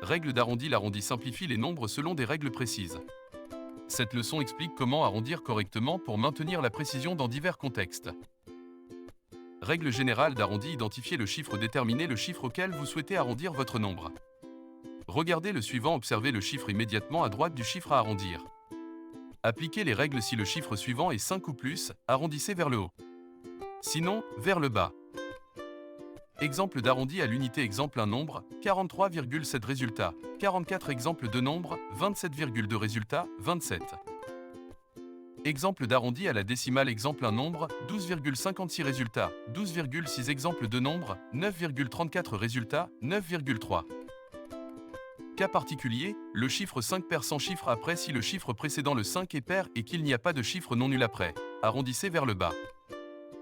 Règle d'arrondi. L'arrondi simplifie les nombres selon des règles précises. Cette leçon explique comment arrondir correctement pour maintenir la précision dans divers contextes. Règle générale d'arrondi. Identifiez le chiffre, déterminez le chiffre auquel vous souhaitez arrondir votre nombre. Regardez le suivant, observez le chiffre immédiatement à droite du chiffre à arrondir. Appliquez les règles. Si le chiffre suivant est 5 ou plus, arrondissez vers le haut. Sinon, vers le bas. Exemple d'arrondi à l'unité. Exemple un nombre, 43,7 résultat. 44. Exemple de nombre, 27,2 résultat, 27. Exemple d'arrondi à la décimale. Exemple un nombre, 12,56 résultat. 12,6. Exemple de nombre, 9,34 résultat, 9,3. Cas particulier, le chiffre 5 pair sans chiffre après. Si le chiffre précédent le 5 est pair et qu'il n'y a pas de chiffre non nul après, arrondissez vers le bas.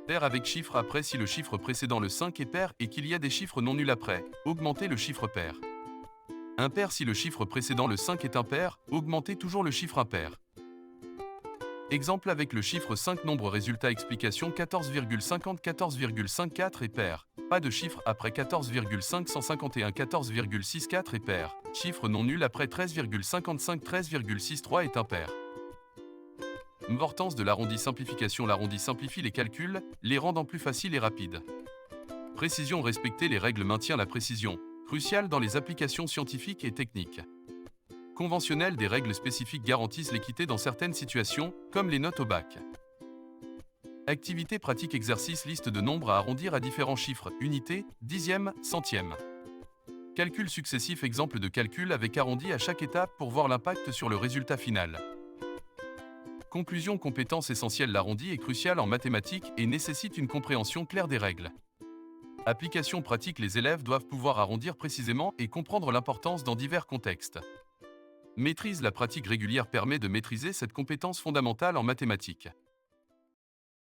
Pair avec chiffre après. Si le chiffre précédent le 5 est pair et qu'il y a des chiffres non nuls après, augmentez le chiffre pair. Impair. Si le chiffre précédent le 5 est impair, augmentez toujours le chiffre impair. Exemple avec le chiffre 5. Nombre résultat. Explication 14,50 14,54 est pair. Pas de chiffre après 14,551 14,64 est pair. Chiffre non nul après 13,55 13,63 est impair. Importance de l'arrondi. Simplification. L'arrondi simplifie les calculs, les rendant plus faciles et rapides. Précision. Respecter les règles maintient la précision, cruciale dans les applications scientifiques et techniques. Conventionnelles. Des règles spécifiques garantissent l'équité dans certaines situations, comme les notes au bac. Activité pratique. Exercice. Liste de nombres à arrondir à différents chiffres, unités, dixièmes, centièmes. Calcul successif. Exemple de calcul avec arrondi à chaque étape pour voir l'impact sur le résultat final. Conclusion. Compétence essentielle. L'arrondi est crucial en mathématiques et nécessite une compréhension claire des règles. Application pratique. Les élèves doivent pouvoir arrondir précisément et comprendre l'importance dans divers contextes. Maîtrise. La pratique régulière permet de maîtriser cette compétence fondamentale en mathématiques.